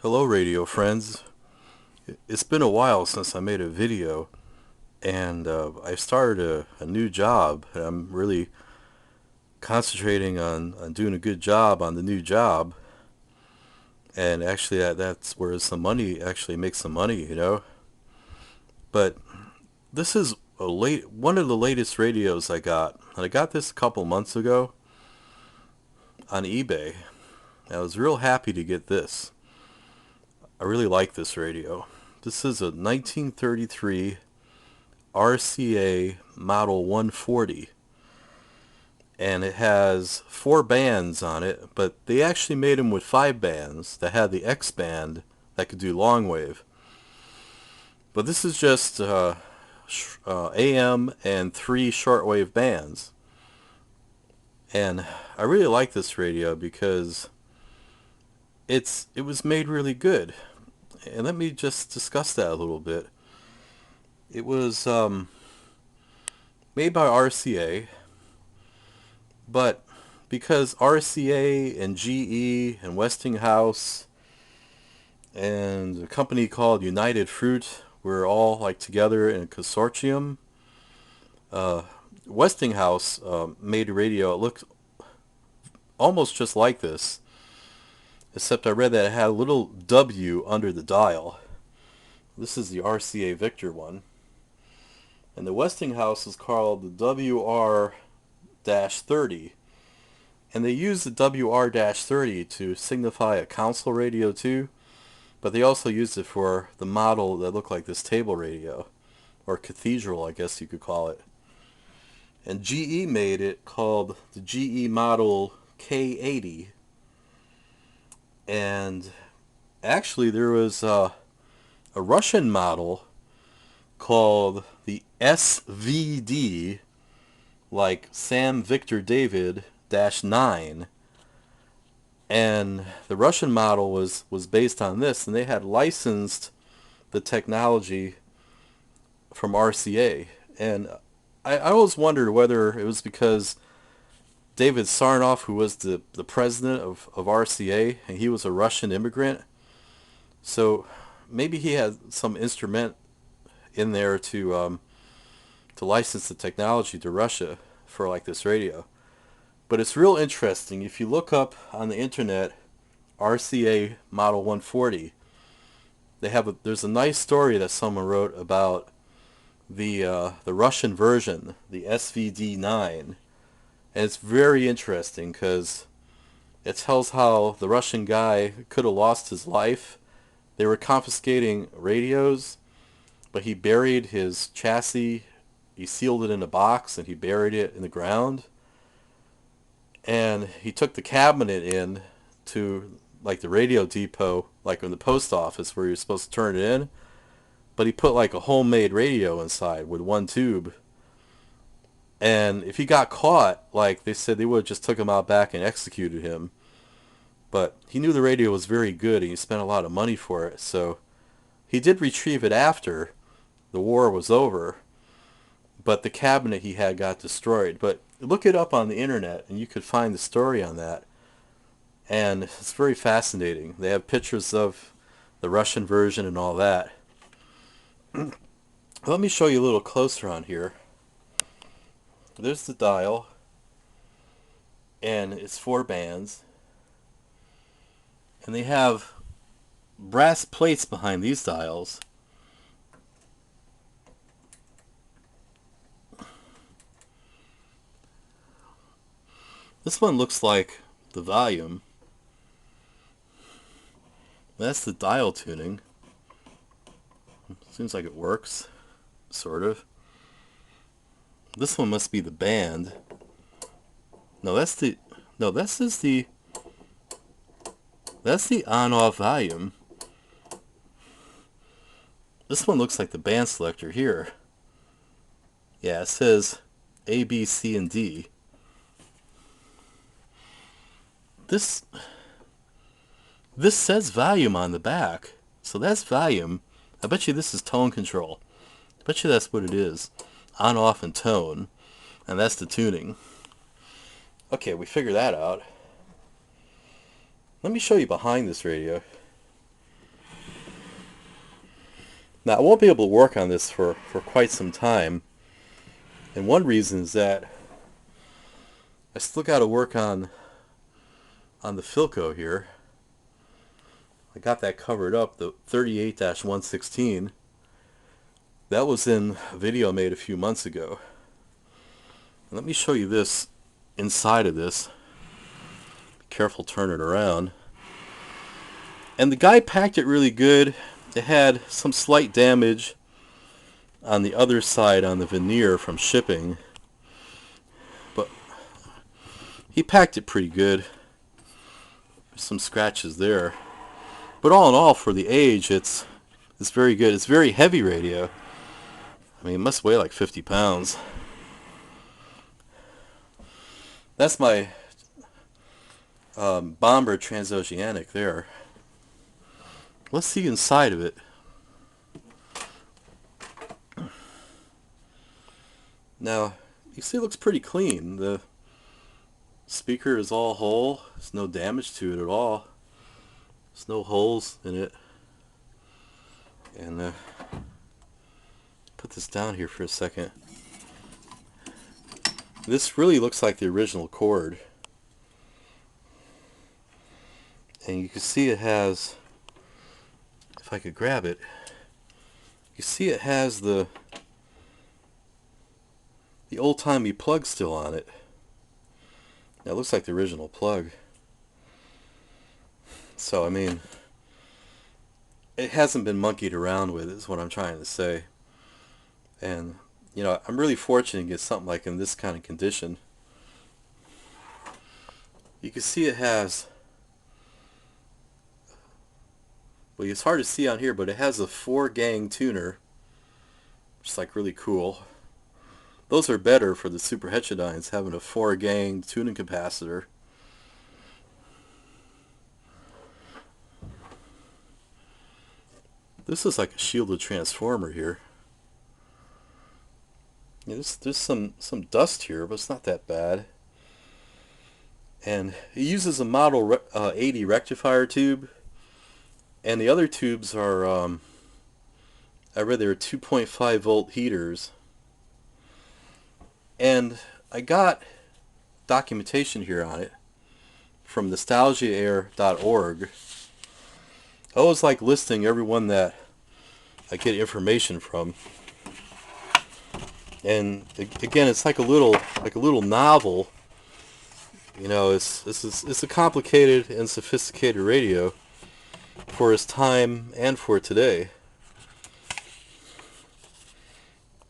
Hello radio friends. It's been a while since I made a video, and I started a new job. I'm really concentrating on doing a good job on the new job, and actually that's where some money actually makes some money. But this is one of the latest radios I got, and I got this a couple months ago on eBay. I was real happy to get this. I really like this radio. This is a 1933 RCA Model 140, and it has 4 bands on it, but they actually made them with 5 bands that had the X band that could do long wave. But this is just AM and 3 shortwave bands. And I really like this radio because it was made really good. And let me just discuss that a little bit. It was made by RCA, but because RCA and GE and Westinghouse and a company called United Fruit were all like together in a consortium, Westinghouse made a radio. It looked almost just like this, except I read that it had a little W under the dial. This is the RCA Victor one. And the Westinghouse is called the WR-30. And they use the WR-30 to signify a console radio too, but they also used it for the model that looked like this table radio, or Cathedral, I guess you could call it. And GE made it called the GE Model K80. And actually there was a Russian model called the SVD, like Sam Victor David -9, and the Russian model was based on this, and they had licensed the technology from RCA. And I always wondered whether it was because David Sarnoff, who was the president of RCA, and he was a Russian immigrant, so maybe he had some instrument in there to license the technology to Russia for like this radio. But it's real interesting. If you look up on the internet RCA Model 140, there's a nice story that someone wrote about the Russian version, the SVD-9, and it's very interesting because it tells how the Russian guy could have lost his life. They were confiscating radios, but he buried his chassis. He sealed it in a box and he buried it in the ground. And he took the cabinet in to like the radio depot, like in the post office where you're supposed to turn it in. But he put like a homemade radio inside with one tube. And if he got caught, like they said, they would have just took him out back and executed him. But he knew the radio was very good and he spent a lot of money for it. So he did retrieve it after the war was over. But the cabinet he had got destroyed. But look it up on the internet and you could find the story on that. And it's very fascinating. They have pictures of the Russian version and all that. Let me show you a little closer on here. There's the dial. And it's 4 bands. And they have brass plates behind these dials. This one looks like the volume. That's the dial tuning. Seems like it works, sort of. This one must be the band. No, that's the on-off volume. This one looks like the band selector here. Yeah, it says A, B, C, and D. This says volume on the back, so that's volume. I bet you this is tone control. I bet you that's what it is. On, off, and tone. And that's the tuning. Okay, we figured that out. Let me show you behind this radio. Now, I won't be able to work on this for quite some time. And one reason is that I still got to work on the Philco here. I got that covered up, the 38-116. That was in a video made a few months ago. And let me show you this inside of this. Be careful, turn it around. And the guy packed it really good. It had some slight damage on the other side on the veneer from shipping, but he packed it pretty good. There's some scratches there, but all in all, for the age, it's very good. It's very heavy radio. I mean, it must weigh like 50 pounds. That's my Bomber transoceanic there. Let's see inside of it. Now, you see it looks pretty clean. The speaker is all whole. There's no damage to it at all. There's no holes in it. And put this down here for a second. This really looks like the original cord. And you can see it has, if I could grab it, you see it has the old-timey plug still on it. Now, it looks like the original plug. So, I mean, it hasn't been monkeyed around with, is what I'm trying to say. And, you know, I'm really fortunate to get something like in this kind of condition. You can see it has, well, it's hard to see on here, but it has a 4-gang tuner, which is like really cool. Those are better for the super heterodynes, having a 4-gang tuning capacitor. This is like a shielded transformer here. Yeah, there's some dust here, but it's not that bad. And it uses a Model 80 rectifier tube, and the other tubes are, I read they were 2.5 volt heaters. And I got documentation here on it from nostalgiaair.org. I always like listing everyone that I get information from. And again, it's like a little novel. You know, it's a complicated and sophisticated radio for its time and for today.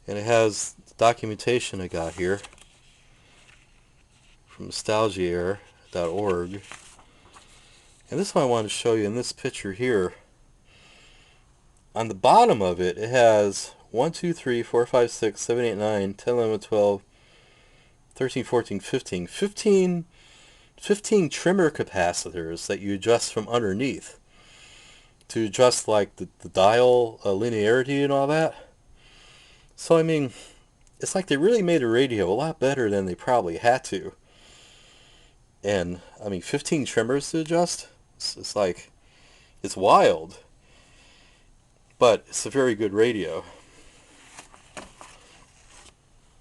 And it has documentation I got here from nostalgiaair.org. And this one I want to show you in this picture here. On the bottom of it, it has 1, 2, 3, 4, 5, 6, 7, 8, 9, 10, 11, 12, 13, 14, 15. 15 trimmer capacitors that you adjust from underneath to adjust like the dial linearity and all that. So I mean, it's like they really made a radio a lot better than they probably had to. And I mean, 15 trimmers to adjust, it's like, it's wild. But it's a very good radio.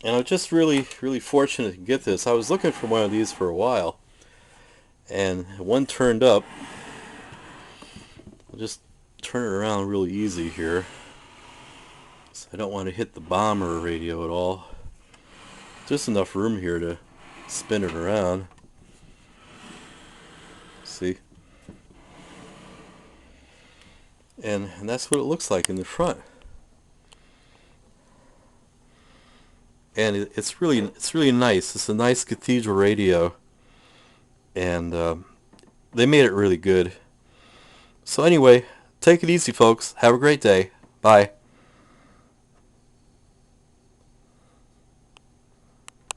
And I'm just really fortunate to get this. I was looking for one of these for a while, and one turned up. I'll just turn it around really easy here. So I don't want to hit the Bomber radio at all. Just enough room here to spin it around. See? And that's what it looks like in the front. And it's really nice. It's a nice Cathedral radio, and they made it really good. So anyway, take it easy, folks. Have a great day. Bye.